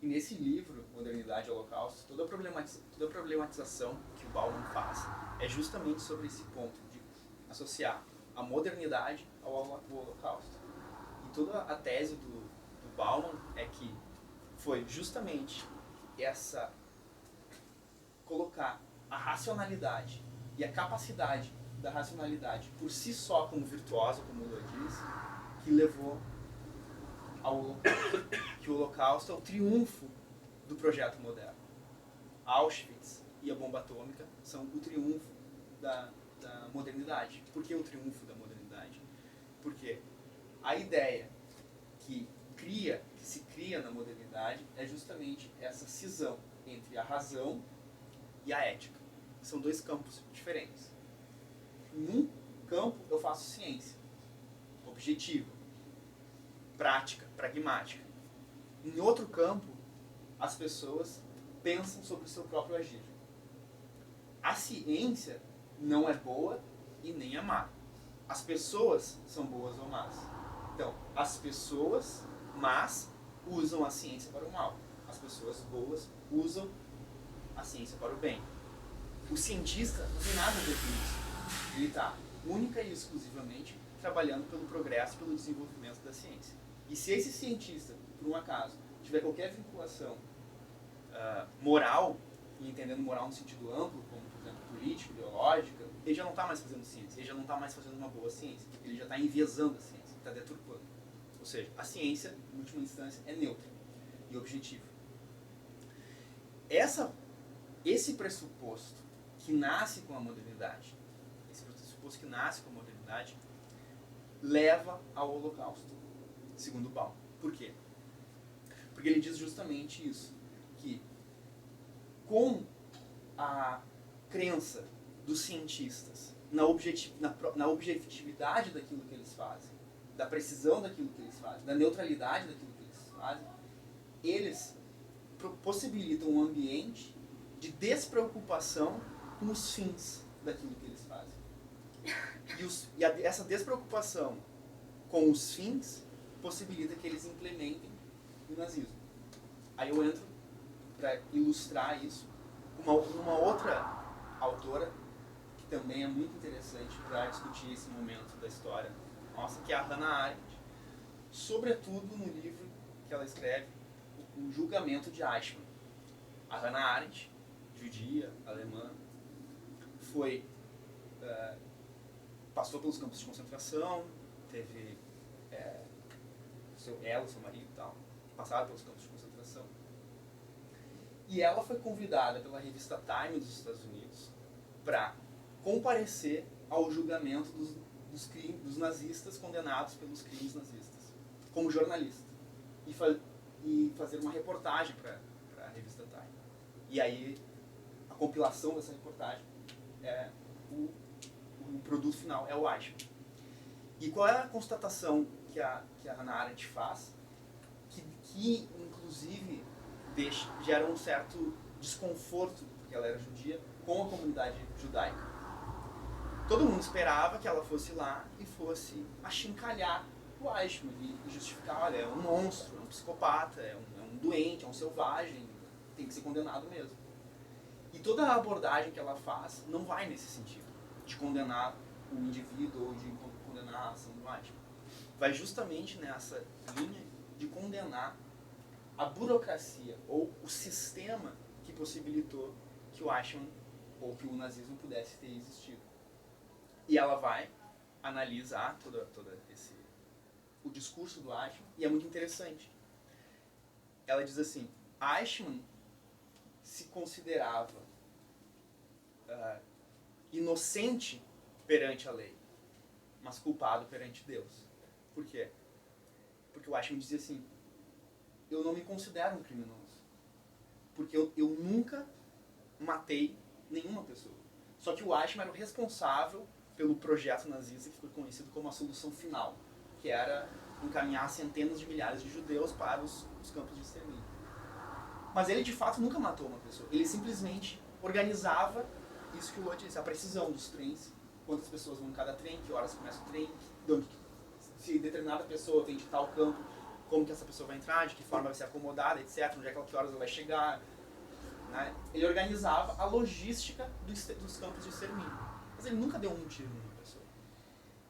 E nesse livro, Modernidade e Holocausto, toda a problematização que o Bauman faz é justamente sobre esse ponto de associar a modernidade ao Holocausto. E toda a tese do Bauman é que foi justamente essa colocar a racionalidade e a capacidade da racionalidade por si só como virtuosa, como o Lula diz, que levou ao Holocausto. Que o Holocausto é o triunfo do projeto moderno. Auschwitz e a bomba atômica são o triunfo da modernidade. Por que o triunfo da modernidade? Porque a ideia que se cria na modernidade é justamente essa cisão entre a razão e a ética. São dois campos diferentes. Em um campo eu faço ciência, objetiva, prática, pragmática. Em outro campo, as pessoas pensam sobre o seu próprio agir. A ciência não é boa e nem é má. As pessoas são boas ou más. Então, as pessoas más usam a ciência para o mal. As pessoas boas usam a ciência para o bem. O cientista não tem nada a ver com isso. Ele está única e exclusivamente trabalhando pelo progresso, pelo desenvolvimento da ciência. E se esse cientista, por um acaso, tiver qualquer vinculação moral, e entendendo moral no sentido amplo, como, por exemplo, política, ideológica, ele já não está mais fazendo ciência, ele já não está mais fazendo uma boa ciência, ele já está enviesando a ciência, está deturpando. Ou seja, a ciência, em última instância, é neutra e objetiva. Esse pressuposto que nasce com a modernidade, leva ao Holocausto, segundo Bauman. Por quê? Porque ele diz justamente isso, que com a crença dos cientistas na objetividade daquilo que eles fazem, da precisão daquilo que eles fazem, da neutralidade daquilo que eles fazem, eles possibilitam um ambiente de despreocupação com os fins daquilo que eles fazem. Essa despreocupação com os fins possibilita que eles implementem o nazismo. Aí eu entro para ilustrar isso com uma outra autora que também é muito interessante para discutir esse momento da história nossa, que é a Hannah Arendt, sobretudo no livro que ela escreve, O Julgamento de Eichmann. A Hannah Arendt, judia, alemã, passou pelos campos de concentração, teve seu marido e tal, passaram pelos campos de concentração. E ela foi convidada pela revista Time dos Estados Unidos para comparecer ao julgamento dos nazistas condenados pelos crimes nazistas, como jornalista, e fazer uma reportagem para a revista Time. E aí a compilação dessa reportagem o produto final é o Eichmann. E qual é a constatação que a Hannah Arendt faz, que inclusive gera um certo desconforto, porque ela era judia, com a comunidade judaica. Todo mundo esperava que ela fosse lá e fosse achincalhar o Eichmann e justificar, olha, é um monstro, é um psicopata, é um doente, é um selvagem, tem que ser condenado mesmo. E toda a abordagem que ela faz não vai nesse sentido, de condenar o indivíduo ou de condenar a ação do Eichmann. Vai justamente nessa linha de condenar a burocracia ou o sistema que possibilitou que o Eichmann ou que o nazismo pudesse ter existido. E ela vai analisar o discurso do Eichmann, e é muito interessante. Ela diz assim, Eichmann se considerava inocente perante a lei, mas culpado perante Deus. Por quê? Porque o Eichmann dizia assim, eu não me considero um criminoso, porque eu nunca matei nenhuma pessoa. Só que o Eichmann era o responsável pelo projeto nazista que foi conhecido como a solução final, que era encaminhar centenas de milhares de judeus para os campos de extermínio. Mas ele de fato nunca matou uma pessoa, ele simplesmente organizava isso que o Lula disse, a precisão dos trens, quantas pessoas vão em cada trem, que horas começa o trem, se determinada pessoa vem de tal campo, como que essa pessoa vai entrar, de que forma vai ser acomodada, etc., onde é que horas ela vai chegar. Né? Ele organizava a logística dos campos de extermínio. Mas ele nunca deu um tiro numa pessoa.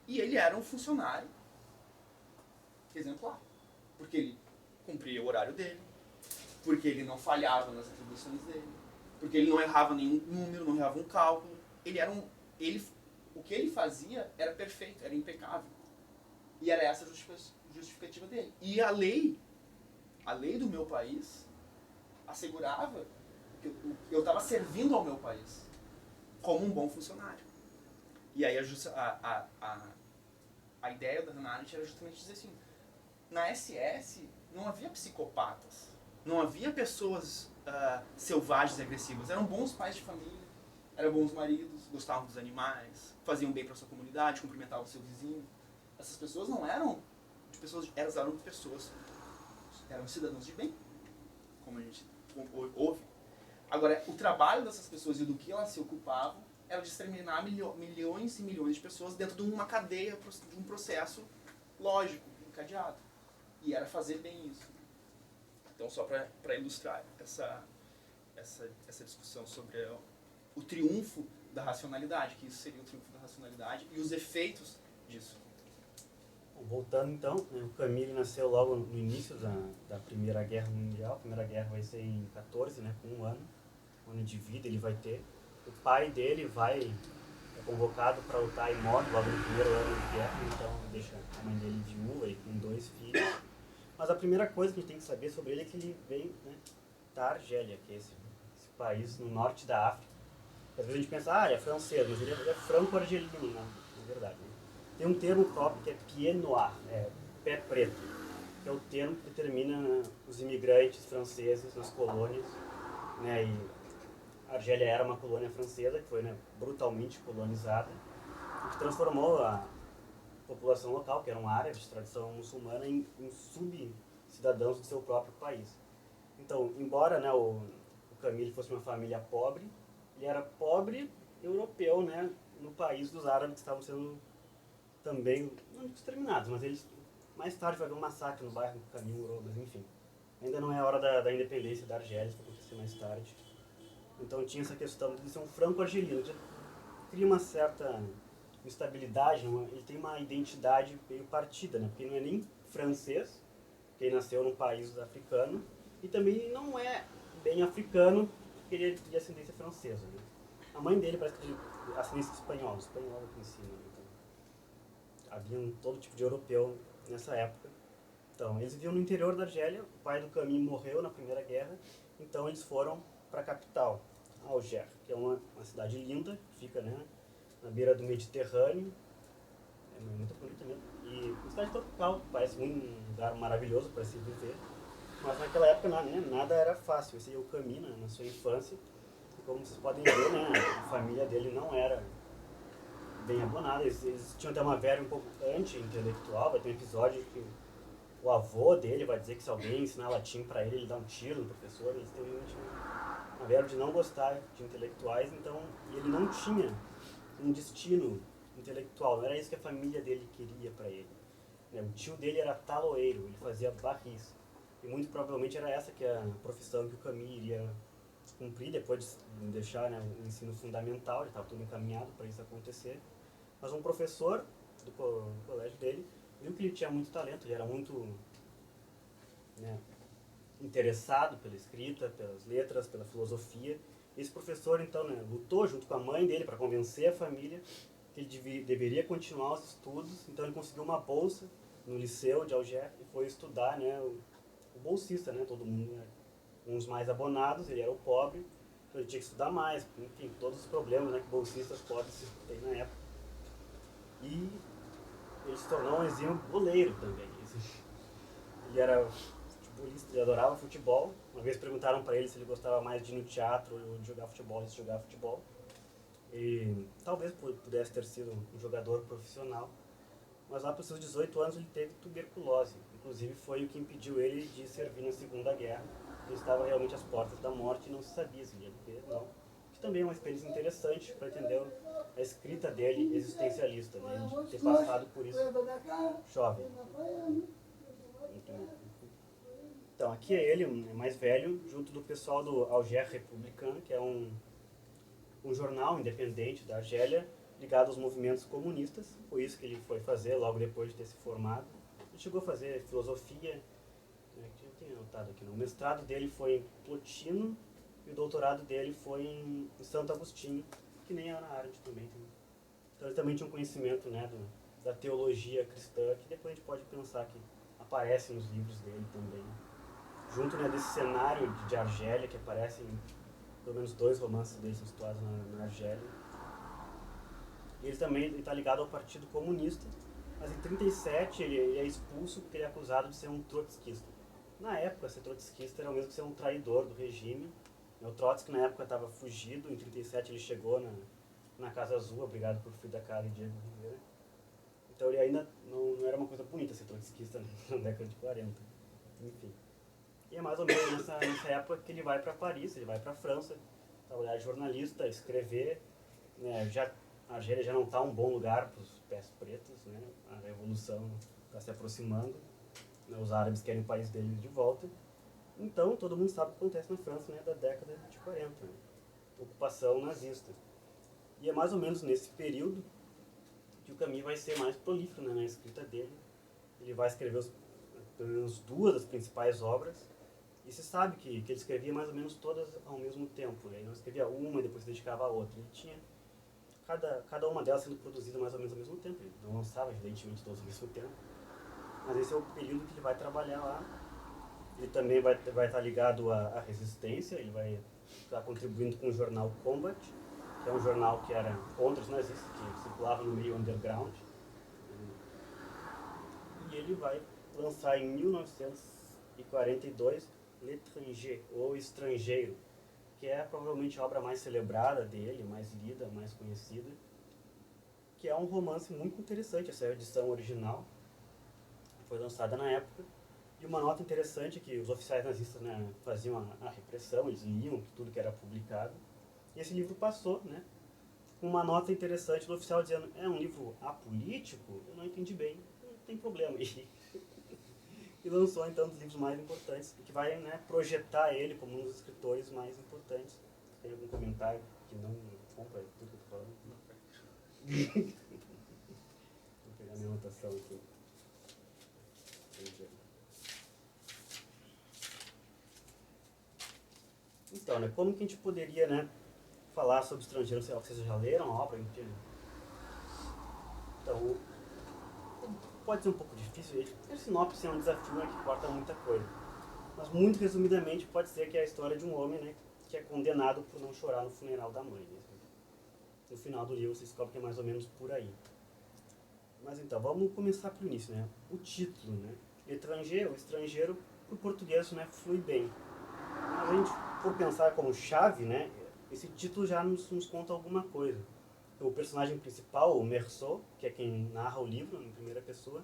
E ele era um funcionário exemplar. Porque ele cumpria o horário dele, porque ele não falhava nas atribuições dele, porque ele não errava nenhum número, não errava um cálculo. O que ele fazia era perfeito, era impecável. E era essa a justificativa dele. E a lei do meu país assegurava que eu estava servindo ao meu país como um bom funcionário. E aí a ideia da Hannah Arendt era justamente dizer assim, na SS não havia psicopatas, não havia pessoas selvagens e agressivas, eram bons pais de família, eram bons maridos, gostavam dos animais, faziam bem para sua comunidade, cumprimentavam o seu vizinho. Essas pessoas não eram eram cidadãos de bem, como a gente ouve. Agora, o trabalho dessas pessoas e do que elas se ocupavam era de exterminar milhões e milhões de pessoas dentro de uma cadeia, de um processo lógico, encadeado. E era fazer bem isso. Então, só para ilustrar essa discussão sobre o triunfo da racionalidade, que isso seria o triunfo da racionalidade e os efeitos disso. Bom, voltando então, né, o Camille nasceu logo no início da Primeira Guerra Mundial. A Primeira Guerra vai ser em 14, né, com um ano de vida ele vai ter. O pai dele é convocado para lutar e morre logo no primeiro ano de guerra, então deixa a mãe dele viúva e com 2 filhos. Mas a primeira coisa que a gente tem que saber sobre ele é que ele vem, né, da Argélia, que é esse país no norte da África. Às vezes a gente pensa, é francês, mas ele é franco-argelino, na verdade. Né? Tem um termo próprio que é pied noir, pé preto, que é o termo que determina os imigrantes franceses nas colônias, né, e a Argélia era uma colônia francesa que foi, né, brutalmente colonizada, o que transformou a população local, que eram árabes de tradição muçulmana, em sub-cidadãos do seu próprio país. Então, embora, né, o Camille fosse uma família pobre, ele era pobre europeu, né, no país dos árabes que estavam sendo também, não exterminados, mas eles, mais tarde vai haver um massacre no bairro do Camille, mas enfim. Ainda não é a hora da independência da Argélia, isso vai acontecer mais tarde. Então tinha essa questão de ser um franco-argelino, que cria uma certa instabilidade, ele tem uma identidade meio partida, né? Porque ele não é nem francês, porque ele nasceu num país africano, e também não é bem africano, porque ele é de ascendência francesa. Né? A mãe dele parece que é de ascendência espanhola aqui em cima. Então, havia todo tipo de europeu nessa época. Então, eles viviam no interior da Argélia, o pai do Camille morreu na Primeira Guerra, então eles foram para a capital, Alger, que é uma cidade linda, que fica, né, na beira do Mediterrâneo, é muito bonita mesmo, e uma cidade tropical, parece um lugar maravilhoso para se viver, mas naquela época nada era fácil. Esse é o Camille, né, na sua infância, e como vocês podem ver, né, a família dele não era bem abonada, eles tinham até uma verve um pouco anti-intelectual, vai ter um episódio que o avô dele vai dizer que se alguém ensinar latim para ele dá um tiro no professor. Eles têm uma verve de não gostar de intelectuais, então ele não tinha um destino intelectual, não era isso que a família dele queria para ele. O tio dele era taloeiro, ele fazia barris, e muito provavelmente era essa que é a profissão que o Camille iria cumprir depois de deixar, né, o ensino fundamental. Ele estava tudo encaminhado para isso acontecer, mas um professor do colégio dele viu que ele tinha muito talento, ele era muito, né, interessado pela escrita, pelas letras, pela filosofia. Esse professor, então, né, lutou junto com a mãe dele para convencer a família que ele deveria continuar os estudos. Então ele conseguiu uma bolsa no liceu de Alger e foi estudar, né, o bolsista, né, todo mundo, né, uns mais abonados, ele era o pobre, então ele tinha que estudar mais, enfim, todos os problemas, né, que bolsistas pobres têm na época. E ele se tornou um exímio boleiro também. Ele era futebolista, ele adorava futebol. Uma vez perguntaram para ele se ele gostava mais de ir no teatro ou de jogar futebol, de jogar futebol. E talvez pudesse ter sido um jogador profissional, mas lá para os seus 18 anos ele teve tuberculose. Inclusive foi o que impediu ele de servir na Segunda Guerra. Ele estava realmente às portas da morte e não se sabia se ele ia viver, não. Que também é uma experiência interessante para entender a escrita dele existencialista, né? De ter passado por isso jovem. Muito bom. Então, aqui é ele, mais velho, junto do pessoal do Alger Républicain, que é um jornal independente da Argélia, ligado aos movimentos comunistas. Foi isso que ele foi fazer logo depois de ter se formado. Ele chegou a fazer filosofia, que eu tenho anotado aqui, não. O mestrado dele foi em Plotino e o doutorado dele foi em Santo Agostinho, que nem Hannah Arendt também tem. Então ele também tinha um conhecimento, né, da teologia cristã, que depois a gente pode pensar que aparece nos livros dele também. Junto, né, desse cenário de Argélia, que aparecem pelo menos 2 romances dele são situados na Argélia. E ele também está ligado ao Partido Comunista, mas em 37 ele é expulso porque ele é acusado de ser um trotskista. Na época, ser trotskista era o mesmo que ser um traidor do regime. O Trotsky, na época, estava fugido. Em 37 ele chegou na Casa Azul, obrigado por Frida Kahlo e Diego Rivera. Então ele ainda não era uma coisa bonita ser trotskista na década de 40. Enfim. E é mais ou menos nessa época que ele vai para Paris, ele vai para a França, trabalhar de jornalista, escrever. Né, a Argélia já não está um bom lugar para os pés pretos, né, a revolução está se aproximando, né, os árabes querem o país deles de volta. Então, todo mundo sabe o que acontece na França, né, da década de 40, né, ocupação nazista. E é mais ou menos nesse período que o Camus vai ser mais prolífero, né, na escrita dele. Ele vai escrever pelo menos 2 das principais obras. E se sabe que ele escrevia mais ou menos todas ao mesmo tempo. Né? Ele não escrevia uma e depois se dedicava a outra. Ele tinha cada uma delas sendo produzida mais ou menos ao mesmo tempo. Ele não lançava, evidentemente, todas ao mesmo tempo. Mas esse é o período que ele vai trabalhar lá. Ele também vai estar ligado à resistência. Ele vai estar contribuindo com o jornal Combat, que é um jornal que era contra os nazistas, que circulava no meio underground. E ele vai lançar em 1942 L'Étranger, ou Estrangeiro, que é provavelmente a obra mais celebrada dele, mais lida, mais conhecida, que é um romance muito interessante. Essa é a edição original, foi lançada na época, e uma nota interessante é que os oficiais nazistas, né, faziam a repressão, eles liam tudo que era publicado, e esse livro passou, né, com uma nota interessante do oficial dizendo: é um livro apolítico? Eu não entendi bem, não tem problema. E lançou então um dos livros mais importantes, que vai, né, projetar ele como um dos escritores mais importantes. Tem algum comentário que não compra tudo que eu tô falando? Vou pegar minha anotação aqui. Então, né, como que a gente poderia, né, falar sobre Estrangeiro? Vocês já leram a obra inteira? Então, pode ser um pouco difícil. A sinopse é um desafio, né, que corta muita coisa. Mas, muito resumidamente, pode ser que é a história de um homem, né, que é condenado por não chorar no funeral da mãe. No final do livro, você descobre que é mais ou menos por aí. Mas então, vamos começar pelo início, né? O título, né? Estrangeiro, para o português, né, flui bem. Mas a gente for pensar como chave, né, esse título já nos conta alguma coisa. O personagem principal, o Meursault, que é quem narra o livro em primeira pessoa,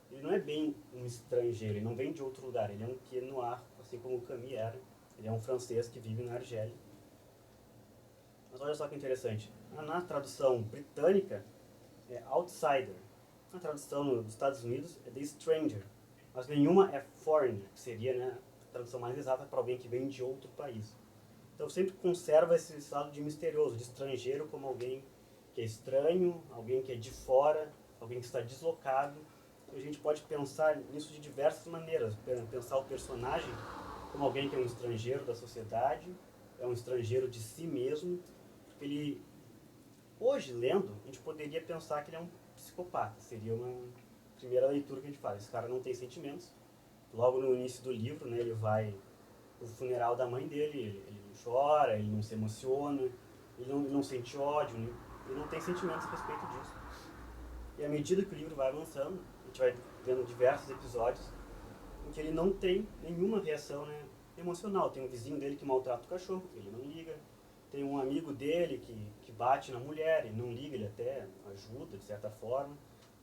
ele não é bem um estrangeiro, ele não vem de outro lugar, ele é um pied noir, assim como o Camus era. Ele é um francês que vive na Argélia. Mas olha só que interessante, na tradução britânica é outsider, na tradução dos Estados Unidos é the stranger, mas nenhuma é foreigner, que seria, né, a tradução mais exata para alguém que vem de outro país. Então sempre conserva esse lado de misterioso, de estrangeiro, como alguém que é estranho, alguém que é de fora, alguém que está deslocado. E a gente pode pensar nisso de diversas maneiras. Pensar o personagem como alguém que é um estrangeiro da sociedade, é um estrangeiro de si mesmo. Porque ele, hoje, lendo, a gente poderia pensar que ele é um psicopata. Seria uma primeira leitura que a gente faz. Esse cara não tem sentimentos. Logo no início do livro, né, ele vai pro funeral da mãe dele, ele não chora, ele não se emociona, ele não sente ódio, né? Ele não tem sentimentos a respeito disso. E à medida que o livro vai avançando, a gente vai vendo diversos episódios em que ele não tem nenhuma reação, né, emocional. Tem um vizinho dele que maltrata o cachorro, ele não liga. Tem um amigo dele que bate na mulher, ele não liga, ele até ajuda de certa forma.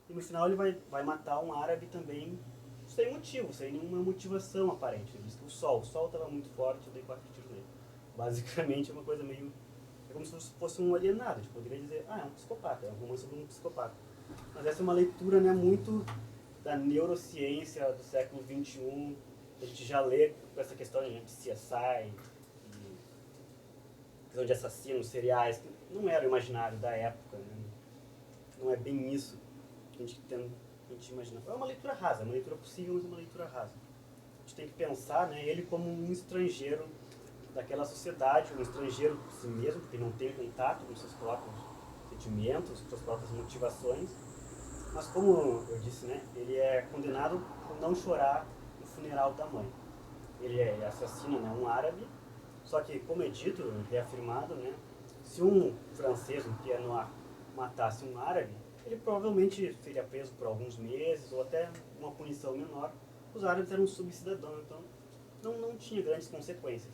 E no final ele vai matar um árabe também sem motivo, sem nenhuma motivação aparente. Ele diz que o sol estava muito forte, eu dei 4 tiros nele. Basicamente é uma coisa meio... é como se fosse um alienado. A gente poderia dizer, é um psicopata, é um romance sobre um psicopata. Mas essa é uma leitura, né, muito da neurociência do século XXI, a gente já lê com essa questão de CSI, questão de assassinos seriais, que não era o imaginário da época, né? Não é bem isso que a gente imagina. É uma leitura rasa, é uma leitura possível, mas é uma leitura rasa. A gente tem que pensar, né, ele como um estrangeiro daquela sociedade, um estrangeiro por si mesmo, porque não tem contato com seus próprios sentimentos, com suas próprias motivações. Mas como eu disse, né, ele é condenado por não chorar no funeral da mãe. Ele assassina, né, um árabe, só que, como é dito, reafirmado, né, se um francês, um Pierre Noir, matasse um árabe, ele provavelmente seria preso por alguns meses ou até uma punição menor. Os árabes eram subcidadãos, então não tinha grandes consequências.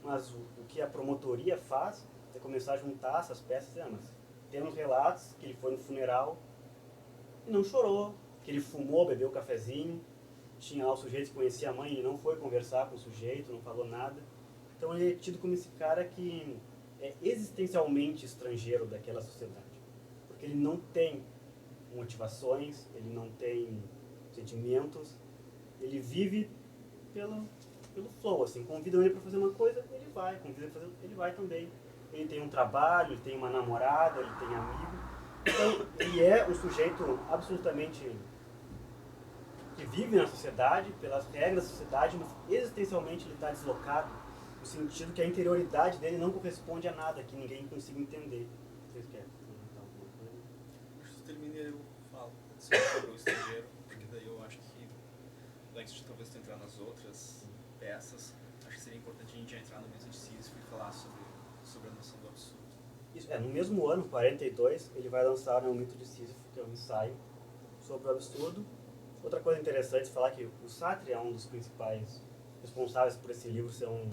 Mas o que a promotoria faz é começar a juntar essas peças. Mas temos relatos que ele foi no funeral e não chorou, que ele fumou, bebeu cafezinho, tinha lá o sujeito que conhecia a mãe, ele não foi conversar com o sujeito, não falou nada. Então ele é tido como esse cara que é existencialmente estrangeiro daquela sociedade. Porque ele não tem motivações, ele não tem sentimentos, ele vive pelo flow, assim, convidam ele para fazer uma coisa, ele vai, convidam ele para fazer, ele vai também. Ele tem um trabalho, ele tem uma namorada, ele tem amigo. Então, ele é um sujeito absolutamente que vive na sociedade, pelas regras da sociedade, mas existencialmente ele está deslocado, no sentido que a interioridade dele não corresponde a nada, que ninguém consiga entender. Vocês querem comentar alguma coisa? Acho que termina eu falo sobre o estrangeiro, porque daí eu acho que, antes de talvez tu entrar nas outras peças, acho que seria importante a gente entrar no mito de Sísifo e falar sobre a noção do absurdo. Isso, no mesmo ano, 42, ele vai lançar, né, o Mito de Sísifo, que é um ensaio sobre o absurdo. Outra coisa interessante é falar que o Sartre é um dos principais responsáveis por esse livro ser um